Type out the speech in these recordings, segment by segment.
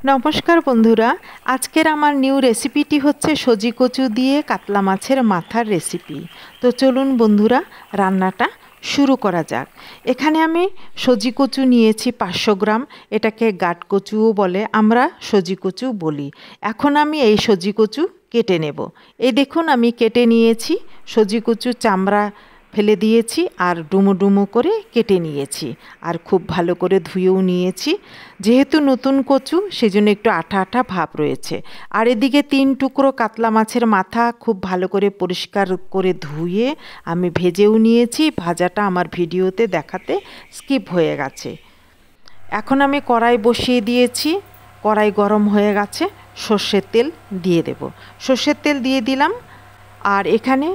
নমস্কার বন্ধুরা, আজকের আমার নিউ রেসিপিটি হচ্ছে সজি কচু দিয়ে কাতলা মাছের মাথার রেসিপি। তো চলুন বন্ধুরা, রান্নাটা শুরু করা যাক। এখানে আমি সজি কচু নিয়েছি 500 গ্রাম। এটাকে গাট কচুও বলে, আমরা সজি কচু বলি। এখন আমি এই সজি কচু কেটে নেব। এই দেখুন, আমি কেটে নিয়েছি। সজি কচু চামড়া ফেলে দিয়েছি আর ডুমো ডুমো করে কেটে নিয়েছি, আর খুব ভালো করে ধুয়েও নিয়েছি। যেহেতু নতুন কচু, সেজন্য একটু আঠা আঠা ভাব রয়েছে। আর এদিকে 3 টুকরো কাতলা মাছের মাথা খুব ভালো করে পরিষ্কার করে ধুয়ে আমি ভেজেও নিয়েছি। ভাজাটা আমার ভিডিওতে দেখাতে স্কিপ হয়ে গেছে। এখন আমি কড়াই বসিয়ে দিয়েছি। কড়াই গরম হয়ে গেছে, সর্ষের তেল দিয়ে দেব। সর্ষের তেল দিয়ে দিলাম, আর এখানে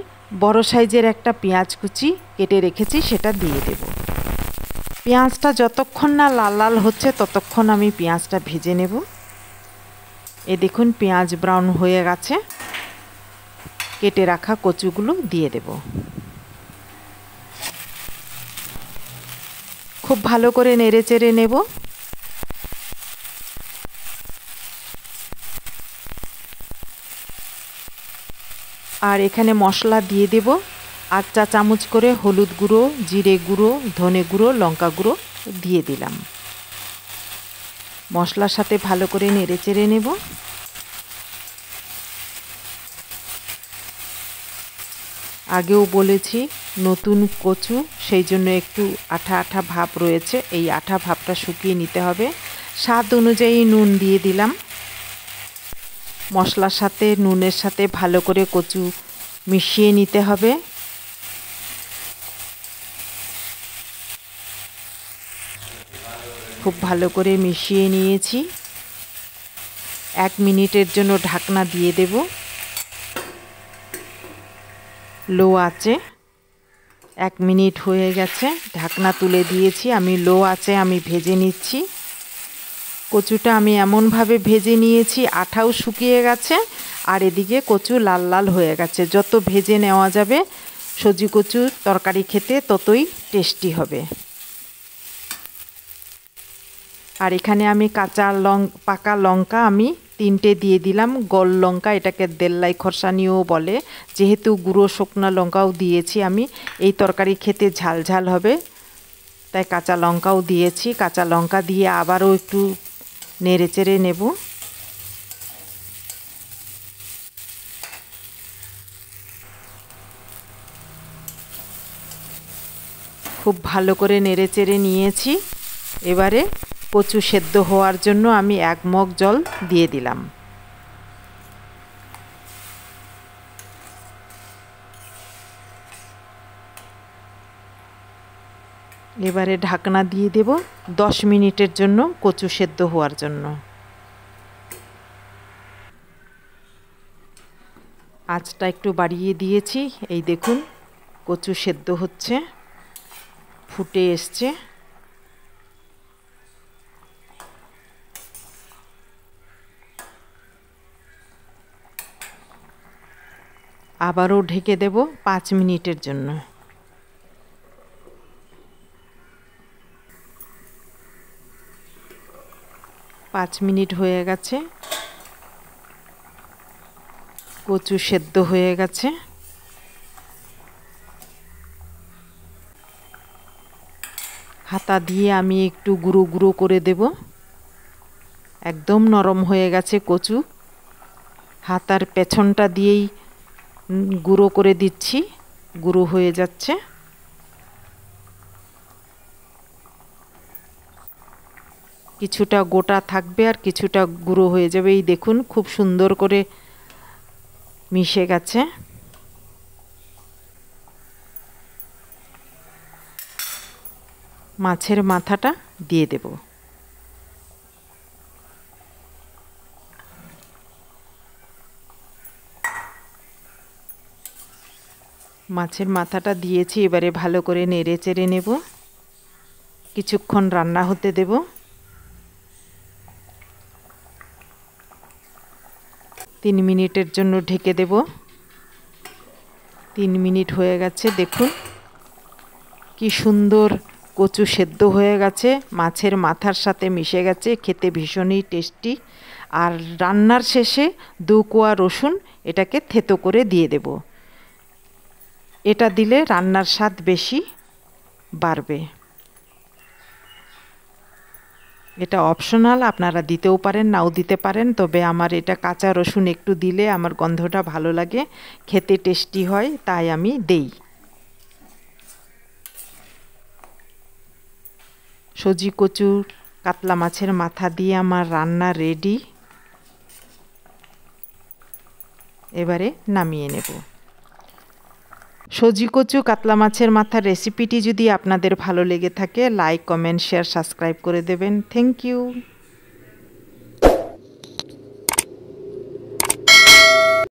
বড় সাইজের একটা পেঁয়াজ কুচি কেটে রেখেছি, সেটা দিয়ে দেব। পেঁয়াজটা যতক্ষণ না লাল লাল হচ্ছে ততক্ষণ আমি পেঁয়াজটা ভেজে নেব। এই দেখুন, পেঁয়াজ ব্রাউন হয়ে গেছে। কেটে রাখা কচুগুলো দিয়ে দেব। খুব ভালো করে নেড়ে চেড়ে নেব। আর এখানে মশলা দিয়ে দেব। 8 চা চামচ করে হলুদ গুঁড়ো, জিরে গুঁড়ো, ধনে গুঁড়ো, লঙ্কা গুঁড়ো দিয়ে দিলাম। মশলার সাথে ভালো করে নেড়ে চেড়ে নেব। আগেও বলেছি, নতুন কচু, সেই জন্য একটু আঠা আঠা ভাব রয়েছে। এই আঠা ভাবটা শুকিয়ে নিতে হবে। স্বাদ অনুযায়ী নুন দিয়ে দিলাম। মশলার সাথে নুনের সাথে ভালো করে কচু মিশিয়ে নিতে হবে। খুব ভালো করে মিশিয়ে নিয়েছি। 1 মিনিটের জন্য ঢাকনা দিয়ে দেব লো আঁচে। 1 মিনিট হয়ে গেছে, ঢাকনা তুলে দিয়েছি। আমি লো আঁচে আমি ভেজে নিচ্ছি। কচুটা আমি এমনভাবে ভেজে নিয়েছি, আঠাও শুকিয়ে গেছে, আর এদিকে কচু লাল লাল হয়ে গেছে। যত ভেজে নেওয়া যাবে সজি কচুর তরকারি খেতে ততই টেস্টি হবে। আর এখানে আমি পাকা লঙ্কা আমি 3টে দিয়ে দিলাম। গোল লঙ্কা, এটাকে দেল্লাই খরসানিও বলে। যেহেতু গুঁড়ো শুকনো লঙ্কাও দিয়েছি আমি, এই তরকারি খেতে ঝাল ঝাল হবে, তাই কাঁচা লঙ্কাও দিয়েছি। কাঁচা লঙ্কা দিয়ে আবারও একটু নেড়ে চেড়ে নেব। খুব ভালো করে নেড়ে চেড়ে নিয়েছি। এবারে কচু সেদ্ধ হওয়ার জন্য আমি 1 মগ জল দিয়ে দিলাম। এবারে ঢাকনা দিয়ে দেব 10 মিনিটের জন্য কচু সেদ্ধ হওয়ার জন্য। আঁচটা একটু বাড়িয়ে দিয়েছি। এই দেখুন, কচু সেদ্ধ হচ্ছে, ফুটে এসছে। আবারও ঢেকে দেব 5 মিনিটের জন্য। পাঁচ মিনিট হয়ে গেছে, কচু সেদ্ধ হয়ে গেছে। হাতা দিয়ে আমি একটু গুঁড়ো গুঁড়ো করে দেব। একদম নরম হয়ে গেছে কচু। হাতার পেছনটা দিয়েই গুঁড়ো করে দিচ্ছি, গুঁড়ো হয়ে যাচ্ছে। কিছুটা গোটা থাকবে আর কিছুটা গুঁড়ো হয়ে যাবে। এই দেখুন, খুব সুন্দর করে মিশে গেছে। মাছের মাথাটা দিয়ে দেব। মাছের মাথাটা দিয়েছি, এবারে ভালো করে নেড়ে চেড়ে নেব। কিছুক্ষণ রান্না হতে দেব। 3 মিনিটের জন্য ঢেকে দেব। 3 মিনিট হয়ে গেছে, দেখুন কি সুন্দর কচু সেদ্ধ হয়ে গেছে, মাছের মাথার সাথে মিশে গেছে, খেতে ভীষণই টেস্টি। আর রান্নার শেষে 2 কোয়া রসুন এটাকে থেতো করে দিয়ে দেব। এটা দিলে রান্নার স্বাদ বেশি বাড়বে। এটা অপশনাল, আপনারা দিতেও পারেন নাও দিতে পারেন, তবে আমার এটা কাঁচা রসুন একটু দিলে আমার গন্ধটা ভালো লাগে, খেতে টেস্টি হয়, তাই আমি দেই। সজি কচু কাতলা মাছের মাথা দিয়ে আমার রান্না রেডি। এবারে নামিয়ে নেব। সজি কচু কাতলা মাছের মাথার রেসিপিটি যদি আপনাদের ভালো লেগে থাকে, লাইক, কমেন্ট, শেয়ার, সাবস্ক্রাইব করে দেবেন। Thank you.